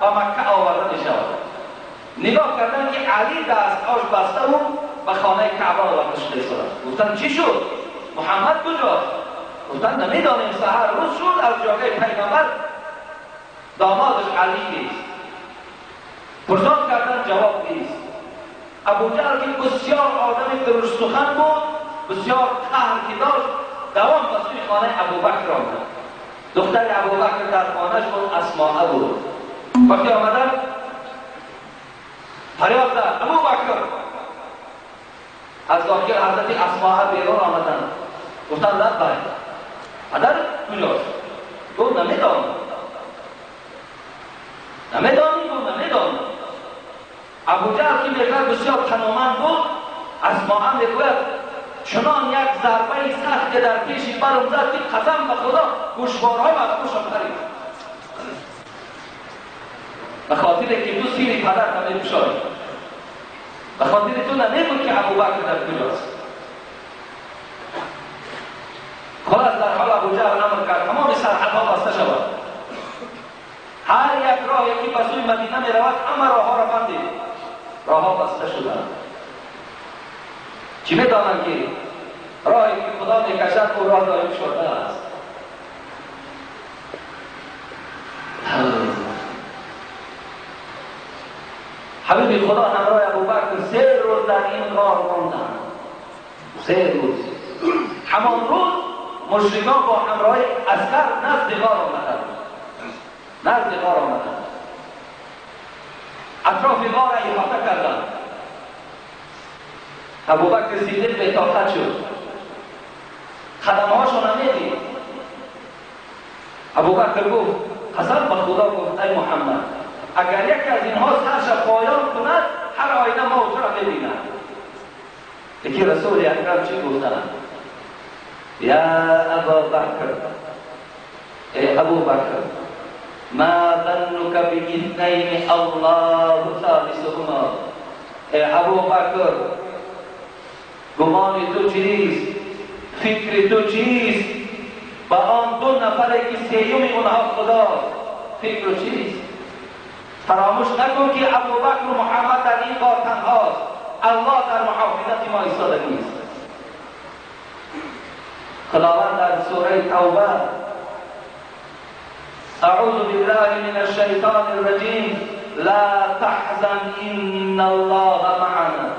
و مکه آورده می شود. نگاه کردن که علی دستهاش بسته و به خانه کعبه آوردش می‌شود. گفتن چی شد؟ محمد کجاست؟ گفتن نمیدانیم. سحر روز شد از جاگه پیغمبر دامادش علی نیست. پرسان کردن جواب نیست. ابوجهل که بسیار آدم درشت سخن بود، بسیار قهر که داشت، دوام به سوی خانه ابوبکر آمد. دختر ابوبکر در خانهش بود، اسماء بود. وقتی آمدن فریاد زد ابوبکر. از داخل حضرت اسماء بیرون آمدن. گفتن لبیک. پدر کجاست؟ گفت نمیدانم. نمیدانم. ابوجهل که میگه بسیار تنومند بود، اسماء میگوید چنان یک ضربه سخت که در پیش برم زد که قسم به خدا گوشوارها از گوشم پرید. به خاطر که تو سیر پدر نمی‌پوشانی، به خاطر تو نمی‌گویی که ابوبکر در کجاست. خلاص در حال ابوجهل امر کرد تمام سرحدها بسته شود. هر یک راهی که به سوی مدینه می‌رود همه راهها را بندید. راهها بسته شدند. چی می‌دانند که راهی که خدا می‌کشد او راه دائم شده است. حبیب خدا همراه ابوبکر 3 روز در این غار ماندند. 3 روز. همان روز مشرکان با همراه عسکر نزد غار آمدند. اطراف غار را احاطه کردند. ابوبکر صدیق به طاقت شد. خدمه‌هاشو نمیدید. ابوبکر گفت قسم به خدا، گفت ای محمد اگر یک از اینها سرش پایان کند هر آینه ما او را ببینند. یکی رسول اکرم چی گفتند؟ یا ابوبکر، ای ابوبکر ما ظنک باثنین الله ثالثهما. ای ابوبکر گمان تو چیست؟ فکر تو چیست؟ با آن 2 نفری که سیوم اونها خدا، فکر چیست؟ فراموش نکن که ابوبکر و محمد در این غار تنهاست. الله در محافظت ما ایستاده نیست. خداوند در سوره توبه اعوذ بالله من الشیطان الرجیم لا تحزن ان الله معنا.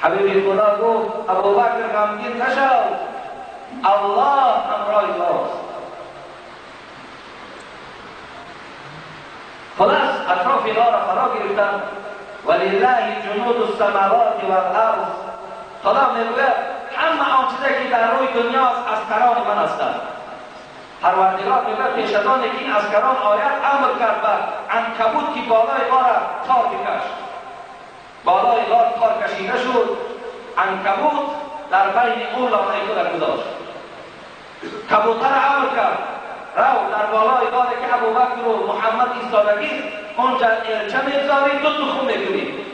حبیب خدا گفت ابوبکر غمگین نشو، الله همراه ماست. خلاص اطراف غار را فرا گرفتند. ولله جنود السماوات والارض. خدا میگوید همه آن چیزی که در روی دنیا است اسکران من هستند. پروردگار میگوید پیش از آنکه این اسکران آید امر کرد به عنکبوت که بالای غار را تار بکش. بالای غار تار کشیده شد. عنکبوت در بین اون لانه خود گذاشت. کبوتر امر کرد رو در بالای غاری که ابوبکر و محمد ایستادگی اونجا الچه میگذاری 2 تخم میگیری.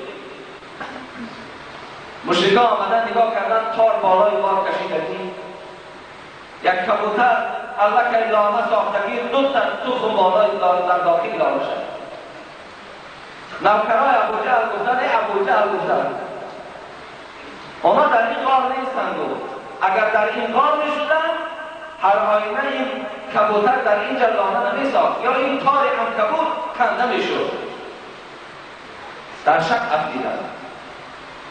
مشرکان آمدن نگاه کردن تار بالای غار کشیدگی. یک کبوتر الله که لانه ساختگی 2 تخم بالای در داخل لانه شد. نوکرای ابوجهل گفتن ای ابوجهل گفتن اونا در این غار نیستند. اگر در این غار میشدن هر آینه این کبوتر در اینجا لانه نمیساخت یا این تار عنکبوت کنده میشد. در شک افتیدند.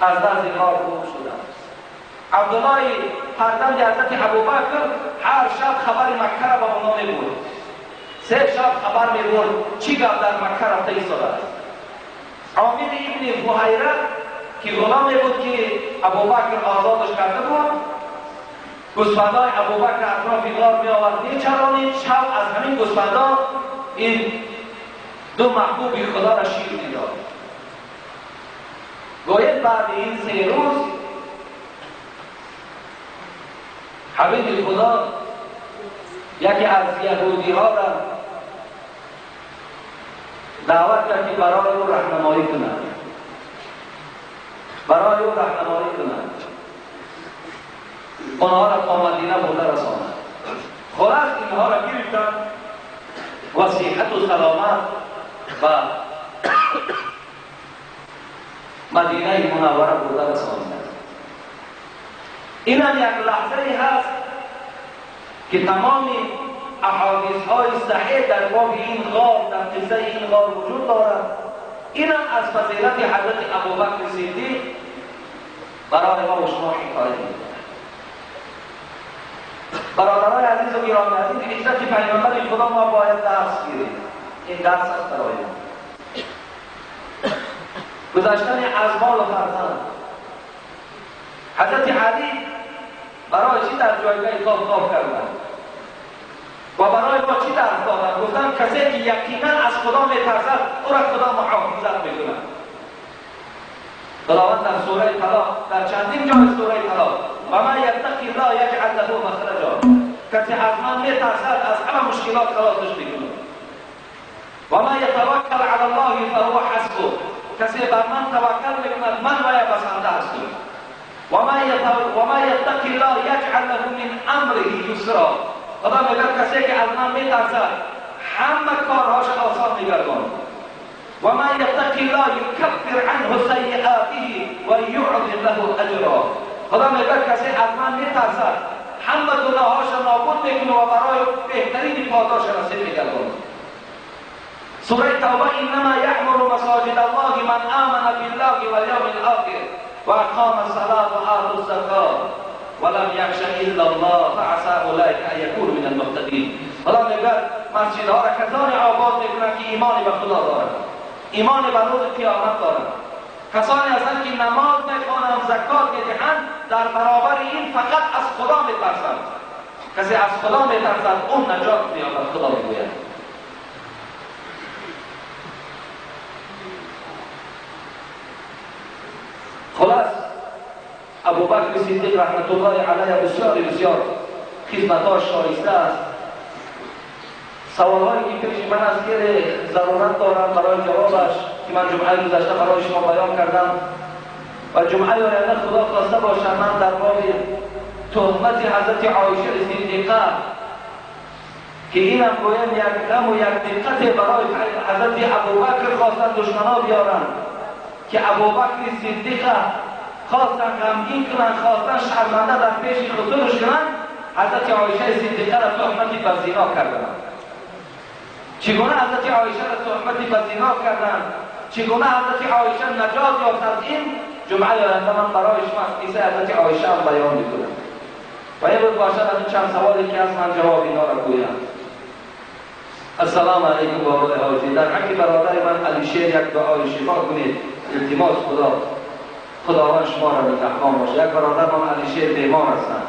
از دست غار گم شدند. عبدالله فرزند حضرت ابوبکر هر شب خبر مکه را به اونا میبرد. 3 شب خبر میبرد چی گپ در مکه رفته ایستاده است. عامر ابن فهیره که غلامی بود که ابوبکر آزادش کرده بود، گوسفندای ابوبکر اطراف غار می آورد میچرانید. شب از همین گوسفندا این 2 محبوب خدا را شیر میداد. گوید بعد این 3 روز حبیب خدا یکی از یهودی ها را دعوت کرد که برای او راهنمایی کنند. اونها را تا مدینه برده رساند. خلاص اینها را گرفتند و صحت و سلامت و مدینه منوره بوده رسانید. این هم یک لحظه هست که تمام احادیث های صحیح در باب این غار، در قصه این غار وجود دارد. این هم از فضیلت حضرت ابوبکر صدیق برای ما و شما حکایت می‌کند. برادران عزیز و گرامی، از این هجرت پیامبر خدا ما باید درس گیریم. این درس است برای ما. گذشتن از مال و فرزند. حضرت علی برای چی در جایگاه خواب کردند و برای ما چی درس دادند؟ گفتند کسی که یقینا از خدا میترسد او را خدا محافظت میکند. خداوند در سوره طلاق، در چندین جای سوره طلاق، و من یتقی الله یجعل له مخرجا، کسی از من میترسد از همه مشکلات خلاصش میکند. و من یتوکل علی الله فهو حسبه، کسی بر من توکل میکند من وی بسنده هستم. و من یتقی الله یجعل له من امره یسرا، خدا میگه کسی که از من میترسد همه کارهاش آسان میگرداند. و من یتقی الله یکفر عنه سیئاته و یعظم له اجرا، خدا میگه کسی از من میترسد همه گناهاش نابود میکنه و برای بهترین پاداش نصیب میگرداند. سوره توبه انما یعمر مساجد الله من آمن بالله والیوم الاخر و اقام الصلاه و آتى الزکات ولم یخش الا الله فعسى اولئک ان یکونوا من المهتدین. خدا میگه مسجدها را کسانی آباد میکنند که ایمان به خدا دارند، ایمان به روز قیامت دارند. کسانی هستند که نماز میخوانند، زکات میدهند، در برابر این فقط از خدا میترسند. کسی از خدا میترسد اون نجات مییابد. خدا میگوید خلاص ابوبکر صدیق رحمت الله علیه بسیار خدمتاش شایسته است. سوالهایی که پیش من از که ضرورت دارم برای جوابش که من جمعه گذشته برای شما بیان کردم و جمعه آینده خدا خواسته باشم من در باب تهمت حضرت عایشه صدیقه که اینم گویم یک غم و یک دقت برای حضرت ابوبکر خواستن دشمنا بیارن که ابوبکر صدیقه خواستن غمگین کنن، خواستن شرمنده در پیش خودش کنن. حضرت عایشه صدیقه را تهمت به زنا کردن. چگونه حضرت عایشه را تهمت به زنا کردن، چگونه حضرت عایشه نجات یافت از این جمعه آینده من برای شما از قصه حضرت عایشه هم بیان میکنم و این بود باشد از چند سوالی که از من جواب اینا را گویم. السلام علیکم و آقای حاجی، در حق برادر من علی شیر یک دعای شفا کنید. التماس خداوند شما را مترحم باشه. یک برادر من علی شیر بیمار هستند.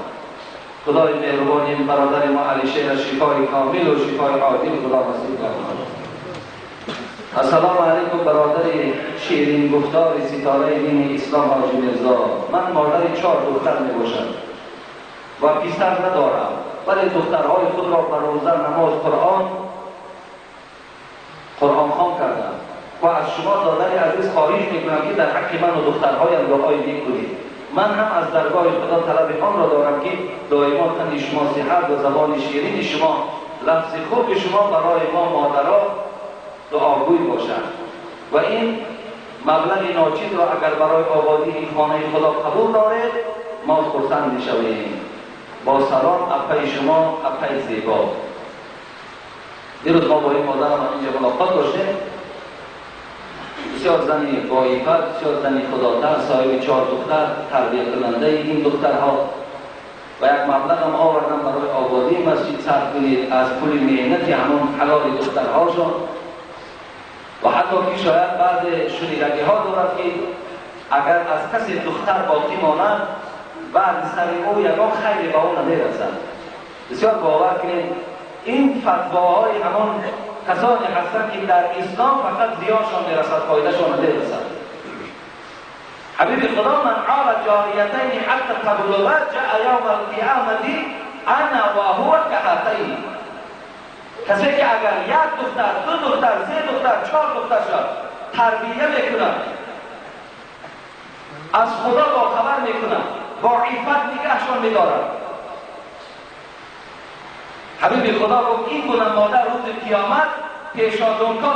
خدای مهربان این برادر ما علی شیر شفای کامل و شفای عاجل خدا نصیب کنه. السلام علیکم برادر شیرین گفتار ستاره دین اسلام حاجی میرزا. من مادر 4 دختر میباشم و پسر ندارم، ولی دخترهای خود را بر روزه نماز قرآن خوان کردم و از شما دادر عزیز خواهش میکنم که در حق من و دخترهایم دعای کنید. من هم از درگاه خدا طلب آن را دارم که دائما تن شما صحت و زبان شیرین شما، لفظ خوب شما برای ما مادرها دعاگوی باشد و این مبلغ ناچیز را اگر برای آبادی این خانه خدا قبول دارید ما خرسند میشویم. با سلام اپی شما، اپی زیبا. دیروز ما با این مادر ما اینجا ملاقات داشتیم. بسیار زنی با عفت، بسیار زنی خداتر، صاحب 4 دختر، تربیت کننده این دخترها و یک مبلغ هم آوردم برای آبادی مسجد صرف کنید از پول مهنت همون حلال دخترهاشون و حتی که شاید بعد شنیدگی ها دارد که اگر از کسی دختر باقی ماند بعد سر او یکان خیلی به اون نمیرسد. بسیار باور کنید این فتواهای همون کسانی هستند که در اسلام فقط زیانشان میرسد، فایدهشان نمیرسد. حبیب خدا من عال جاریتین حتی تبلغ جاء یوم القیامة انا و هو کهاتین. کسی که اگر 1 دختر، 2 دختر، 3 دختر، 4 دختر شد تربیه میکنند، از خدا با خبر میکنند، با عفت نگهشان میدارند، حبیب خدا گفت این گونه مادر روز قیامت پیش از اون کار